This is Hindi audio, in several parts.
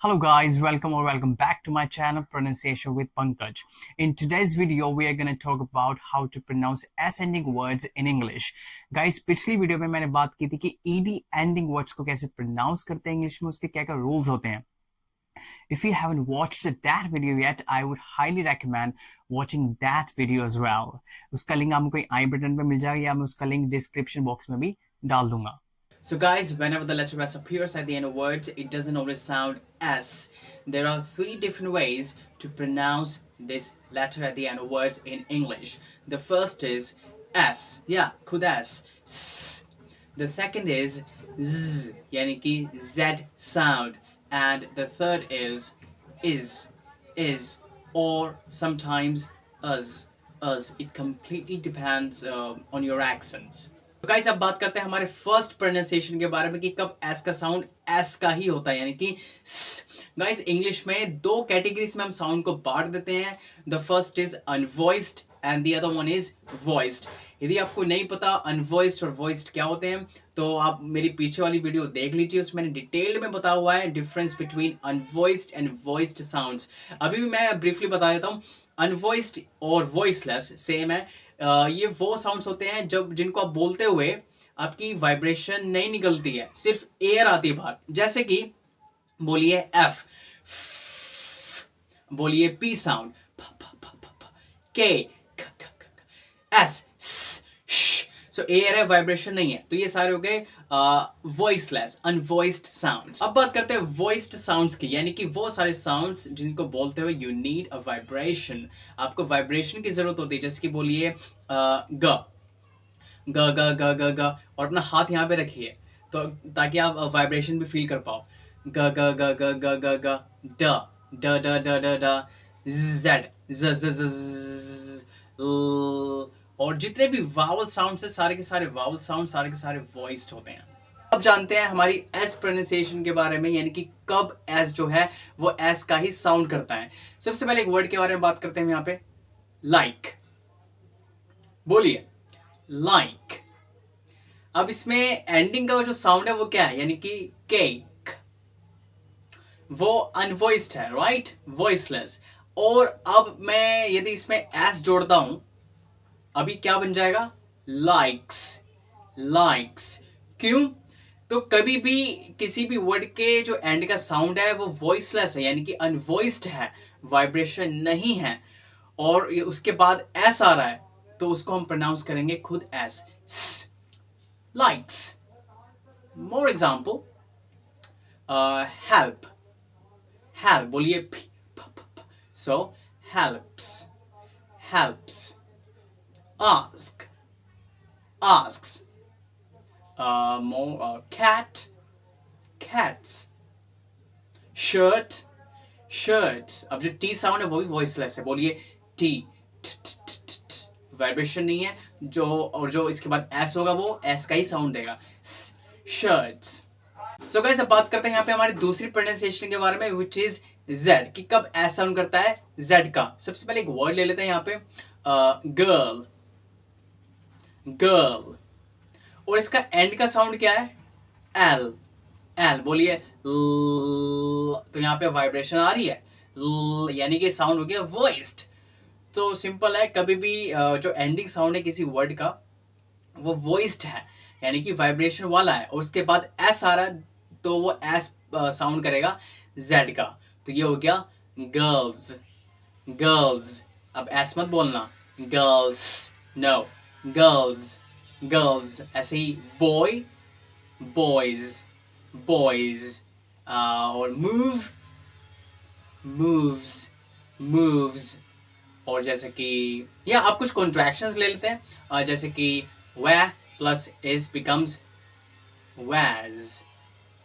Hello guys, welcome back to my channel Pronunciation with Pankaj. In today's video we are going to talk about how to pronounce S ending words in English. Guys, पिछली वीडियो में मैंने बात की थी कि ED ending words को कैसे pronounce करते हैं इंग्लिश में, उसके क्या-क्या rules होते हैं. If you haven't watched that video yet, I would highly recommend watching that video as well. उसका लिंक आपको आई बटन पे मिल जाएगा या मैं उसका लिंक डिस्क्रिप्शन बॉक्स में भी डाल दूंगा. So guys, whenever the letter S appears at the end of words, it doesn't always sound S. There are three different ways to pronounce this letter at the end of words in English. The first is S. Yeah, khud S. S. The second is Z, yani ki Z sound. And the third is, or sometimes us. It completely depends on your accent. तो गाइस अब बात करते हैं हमारे फर्स्ट प्रोनाउंसिएशन के बारे में कि कब एस का साउंड एस का ही होता है, यानी कि गाइस इंग्लिश में दो कैटेगरीज में हम साउंड को बांट देते हैं. The first is अनवॉइस्ड and the other one is voiced. यदि आपको नहीं पता अनवॉइस्ड और वॉइस्ड क्या होते हैं तो आप मेरी पीछे वाली वीडियो देख लीजिए, उसमें मैंने डिटेल में बताया हुआ है difference between अनवॉइस्ड and voiced sounds. अभी भी मैं ब्रीफली बता देता हूँ. अनवॉइस्ड और वॉइसलेस सेम है. ये वो साउंड्स होते हैं जब जिनको आप बोलते हुए आपकी वाइब्रेशन नहीं निकलती है, सिर्फ एयर आती है बाहर. जैसे कि बोलिए एफ, बोलिए पी साउंड, के, एस, सो एयर है, वाइब्रेशन नहीं है. तो ये सारे हो गए वॉइसलेस अनवॉइस्ड साउंड्स. अब बात करते हैं वॉइस्ड साउंड्स की, यानी कि वो सारे साउंड्स जिनको बोलते हुए यू नीड अ वाइब्रेशन. आपको वाइब्रेशन की जरूरत होती है. जैसे कि बोलिए ग ग ग ग ग ग और अपना हाथ यहाँ पे रखिए तो ताकि आप वाइब्रेशन भी फील कर पाओ. ग ग ग ग ग ग ग ड ड ड ड ड ड जेड ज ज ज ज. और जितने भी वावल साउंड्स है सारे के सारे वावल साउंड सारे के सारे वॉइस्ड होते हैं. अब जानते हैं हमारी एस प्रोनाउंसिएशन के बारे में, यानी कि कब एस जो है वो एस का ही साउंड करता है. सबसे पहले एक वर्ड के बारे में बात करते हैं यहाँ पे. लाइक. बोलिए लाइक. अब इसमें एंडिंग का जो साउंड है वो क्या है, यानी कि केक. वो अनवॉइस्ड है, राइट, वॉइसलेस. और अब मैं यदि इसमें एस जोड़ता हूं अभी क्या बन जाएगा, लाइक्स. लाइक्स क्यों? तो कभी भी किसी भी वर्ड के जो एंड का साउंड है वो वॉइसलेस है, यानी कि अनवॉइस्ड है, वाइब्रेशन नहीं है, और उसके बाद एस आ रहा है तो उसको हम प्रोनाउंस करेंगे खुद S, likes. More example, help. Help बोलिए so helps. Helps. Ask. Asks. Cat. Cats. Shirt. Shirts. अब जो टी साउंड है वो भी वॉइसलेस है. बोलिए टी. वाइब्रेशन नहीं है जो, और जो इसके बाद एस होगा वो एस का ही साउंड देगा. Shirts. सो गाइस अब बात करते हैं यहाँ पे हमारी दूसरी प्रोनाउंसिएशन के बारे में, विच इज जेड, कि कब एस साउंड करता है जेड का. सबसे पहले एक वर्ड ले लेते हैं यहाँ पे, गर्ल. गर्ल. और इसका एंड का साउंड क्या है, एल. एल बोलिए तो यहाँ पे वाइब्रेशन आ रही है, यानी कि साउंड हो गया वॉइस्ड. तो सिंपल है, कभी भी जो एंडिंग साउंड है किसी वर्ड का वो वॉइस्ड है, यानी कि वाइब्रेशन वाला है, और उसके बाद एस आ रहा है तो वो एस साउंड करेगा जेड का. तो ये हो गया गर्ल्स. गर्ल्स. अब एस मत बोलना, गर्ल्स, नो, गर्ल्स. गर्ल्स. ऐसे ही बॉय, बॉयज, बॉयज. और मूव, मूव्स, मूव्स. और जैसे कि या आप कुछ कॉन्ट्रैक्शंस ले लेते हैं, जैसे कि वे प्लस इज बिकम्स वैज.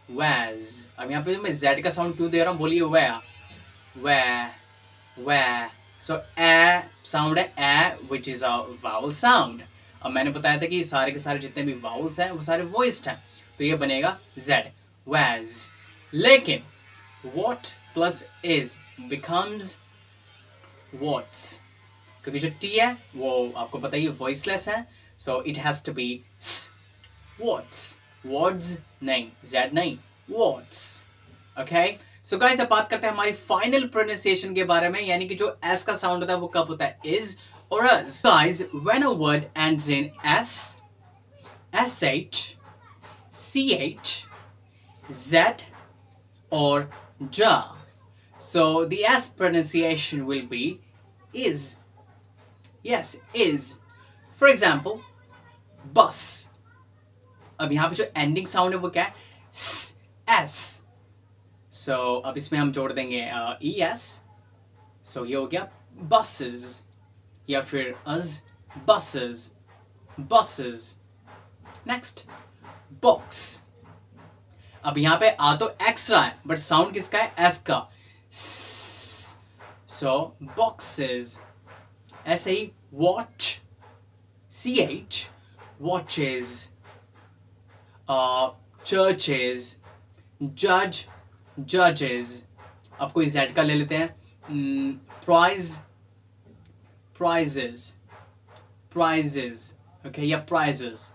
वैज. अब यहाँ पे मैं जेड का साउंड क्यों दे रहा हूँ, बोलिए वे, वे, वे. सो ए साउंड है, A which is a vowel sound. अब मैंने बताया था कि सारे के सारे जितने भी वावल्स हैं वो सारे वॉइस्ड हैं, तो ये बनेगा जेड, वैज. लेकिन what plus is becomes whats, क्योंकि जो टी है वो आपको पता ही वॉइसलेस है, so it has to be what's. Words नहीं, जेड नहीं, words. Okay, सो गाइस अब बात करते हैं हमारी फाइनल प्रोनाउंसिएशन के बारे में, यानी कि जो एस का साउंड होता है वो कब होता है, इज और us. Guys when a word ends in S, sh, ch, z or ja, so the s pronunciation will be is. Yes, is. For example, bus. अब यहाँ पे जो एंडिंग साउंड है वो क्या है, s. So अब इसमें हम जोड़ देंगे es. So ये हो गया buses, या फिर us, buses, buses. Next, box. अब यहाँ पे आ तो एक्स्ट्रा है बट साउंड किसका है, एस का. So boxes. ऐसे ही watch, ch, watches, churches, judge, judges. अब कोई z का ले लेते हैं, prize, prizes, prizes, okay, या prizes.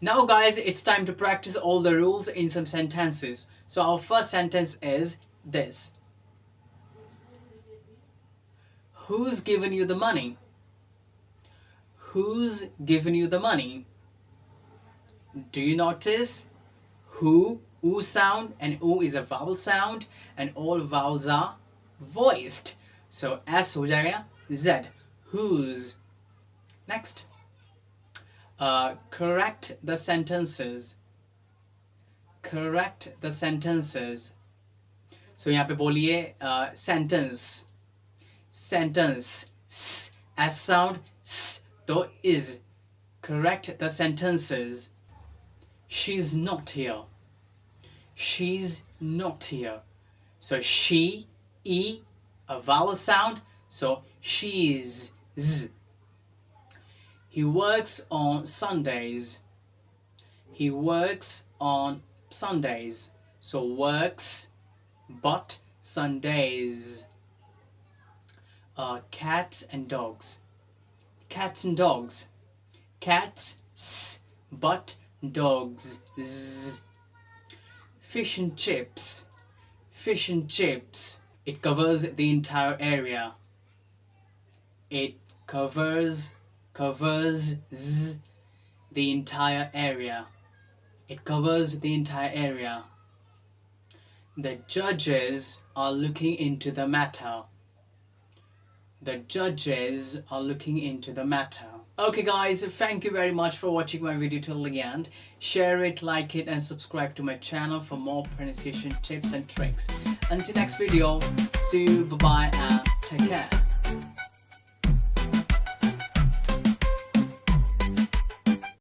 Now guys, it's time to practice all the rules in some sentences. So our first sentence is this: who's given you the money? Who's given you the money? Do you notice who, oo sound, and oo is a vowel sound and all vowels are voiced. So s हो जाएगा z, whose. Next, correct the sentences. Correct the sentences. So यहाँ पे बोलिए sentence, sentence, s sound, s तो is. Correct the sentences. She's not here. She's not here. So she, e, a vowel sound, so she's, z. He works on Sundays. He works on Sundays. So works, but Sundays. Cats and dogs. Cats and dogs. Cats, s, but dogs, z. Fish and chips. Fish and chips. It covers the entire area. It covers z, the entire area. It covers the entire area. The judges are looking into the matter. The judges are looking into the matter. Okay guys, thank you very much for watching my video till the end. Share it, like it and subscribe to my channel for more pronunciation tips and tricks. Until next video, see you, bye bye and take care.